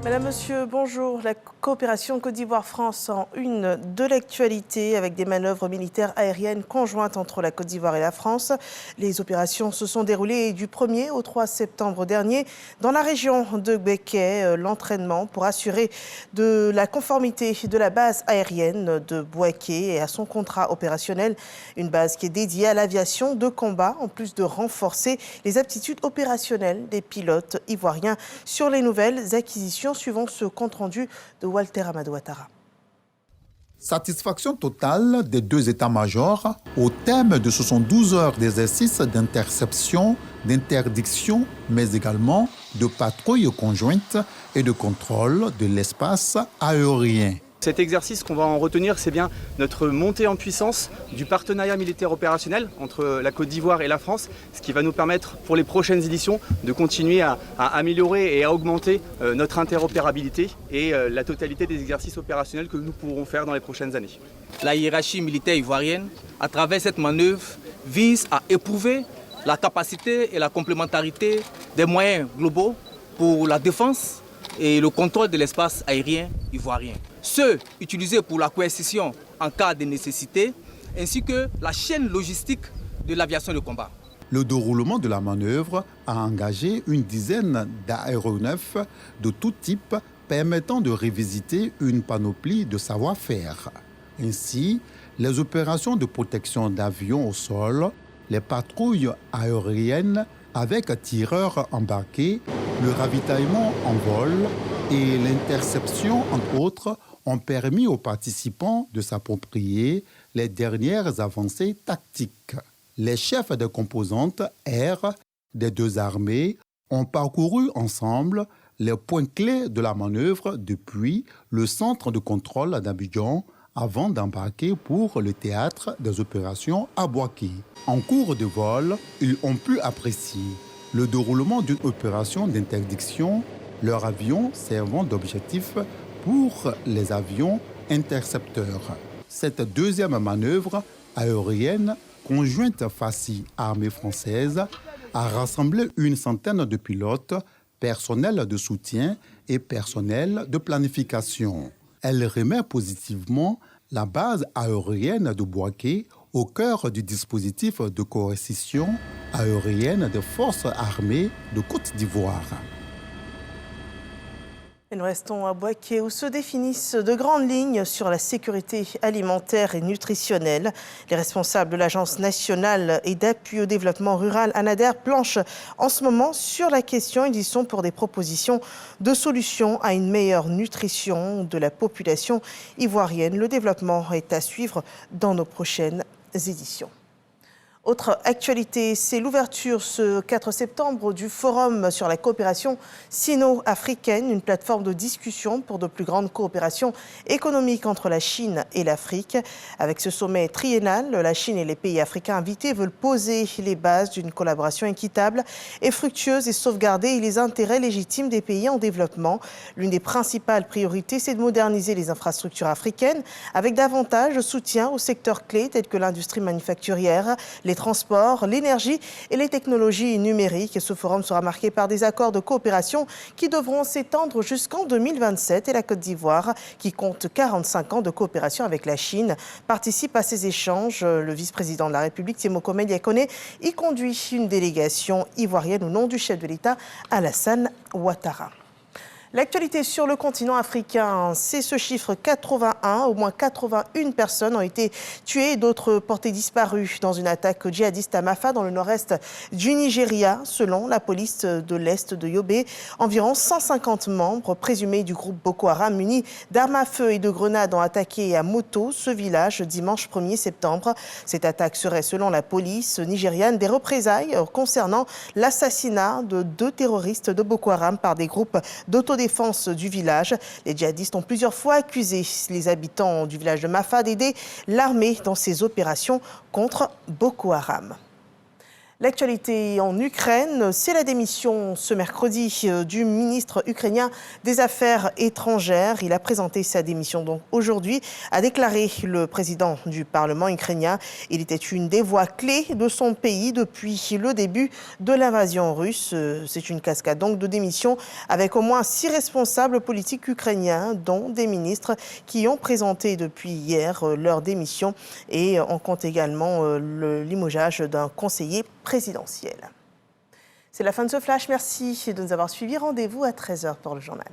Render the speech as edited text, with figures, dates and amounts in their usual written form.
Madame, Monsieur, bonjour. La coopération Côte d'Ivoire-France en une de l'actualité avec des manœuvres militaires aériennes conjointes entre la Côte d'Ivoire et la France. Les opérations se sont déroulées du 1er au 3 septembre dernier dans la région de Béquet. L'entraînement pour assurer de la conformité de la base aérienne de Bouaké et à son contrat opérationnel. Une base qui est dédiée à l'aviation de combat, en plus de renforcer les aptitudes opérationnelles des pilotes ivoiriens sur les nouvelles acquisitions, suivant ce compte-rendu de Walter Amadou Ouattara. Satisfaction totale des deux états-majors au thème de 72 heures d'exercice d'interception, d'interdiction, mais également de patrouille conjointe et de contrôle de l'espace aérien. Cet exercice qu'on va en retenir, c'est bien notre montée en puissance du partenariat militaire opérationnel entre la Côte d'Ivoire et la France, ce qui va nous permettre pour les prochaines éditions de continuer à améliorer et à augmenter notre interopérabilité et la totalité des exercices opérationnels que nous pourrons faire dans les prochaines années. La hiérarchie militaire ivoirienne, à travers cette manœuvre, vise à éprouver la capacité et la complémentarité des moyens globaux pour la défense et le contrôle de l'espace aérien ivoirien. Ceux utilisés pour la coercition en cas de nécessité, ainsi que la chaîne logistique de l'aviation de combat. Le déroulement de la manœuvre a engagé une dizaine d'aéronefs de tout type permettant de revisiter une panoplie de savoir-faire. Ainsi, les opérations de protection d'avions au sol, les patrouilles aériennes avec tireurs embarqués, le ravitaillement en vol et l'interception, entre autres, ont permis aux participants de s'approprier les dernières avancées tactiques. Les chefs des composantes air des deux armées ont parcouru ensemble les points clés de la manœuvre depuis le centre de contrôle d'Abidjan avant d'embarquer pour le théâtre des opérations à Bouaké. En cours de vol, ils ont pu apprécier le déroulement d'une opération d'interdiction, leur avion servant d'objectif pour les avions intercepteurs. Cette deuxième manœuvre aérienne conjointe FACI-Armée française a rassemblé une centaine de pilotes, personnel de soutien et personnel de planification. Elle remet positivement la base aérienne de Bouaké au cœur du dispositif de coercition aérienne des forces armées de Côte d'Ivoire. Et nous restons à Bouaké où se définissent de grandes lignes sur la sécurité alimentaire et nutritionnelle. Les responsables de l'Agence nationale et d'appui au développement rural, ANADER, planchent en ce moment sur la question. Ils y sont pour des propositions de solutions à une meilleure nutrition de la population ivoirienne. Le développement est à suivre dans nos prochaines éditions. Autre actualité, c'est l'ouverture ce 4 septembre du Forum sur la coopération sino-africaine, une plateforme de discussion pour de plus grandes coopérations économiques entre la Chine et l'Afrique. Avec ce sommet triennal, la Chine et les pays africains invités veulent poser les bases d'une collaboration équitable et fructueuse et sauvegarder les intérêts légitimes des pays en développement. L'une des principales priorités, c'est de moderniser les infrastructures africaines avec davantage de soutien aux secteurs clés tels que l'industrie manufacturière, les transports, l'énergie et les technologies numériques. Et ce forum sera marqué par des accords de coopération qui devront s'étendre jusqu'en 2027. Et la Côte d'Ivoire, qui compte 45 ans de coopération avec la Chine, participe à ces échanges. Le vice-président de la République, Tiemokomé Diakone, y conduit une délégation ivoirienne au nom du chef de l'État, Alassane Ouattara. L'actualité sur le continent africain, c'est ce chiffre 81. Au moins 81 personnes ont été tuées et d'autres portées disparues dans une attaque djihadiste à Mafa, dans le nord-est du Nigeria. Selon la police de l'Est de Yobe, environ 150 membres présumés du groupe Boko Haram munis d'armes à feu et de grenades ont attaqué à moto ce village dimanche 1er septembre. Cette attaque serait, selon la police nigériane, des représailles concernant l'assassinat de 2 terroristes de Boko Haram par des groupes d'autodéfense du village. Les djihadistes ont plusieurs fois accusé les habitants du village de Mafa d'aider l'armée dans ses opérations contre Boko Haram. L'actualité en Ukraine, c'est la démission ce mercredi du ministre ukrainien des Affaires étrangères. Il a présenté sa démission donc aujourd'hui, a déclaré le président du Parlement ukrainien. Il était une des voix clés de son pays depuis le début de l'invasion russe. C'est une cascade donc de démission avec au moins 6 responsables politiques ukrainiens, dont des ministres qui ont présenté depuis hier leur démission. Et on compte également le limogeage d'un conseiller présidentiel. C'est la fin de ce flash. Merci de nous avoir suivis. Rendez-vous à 13h pour le journal.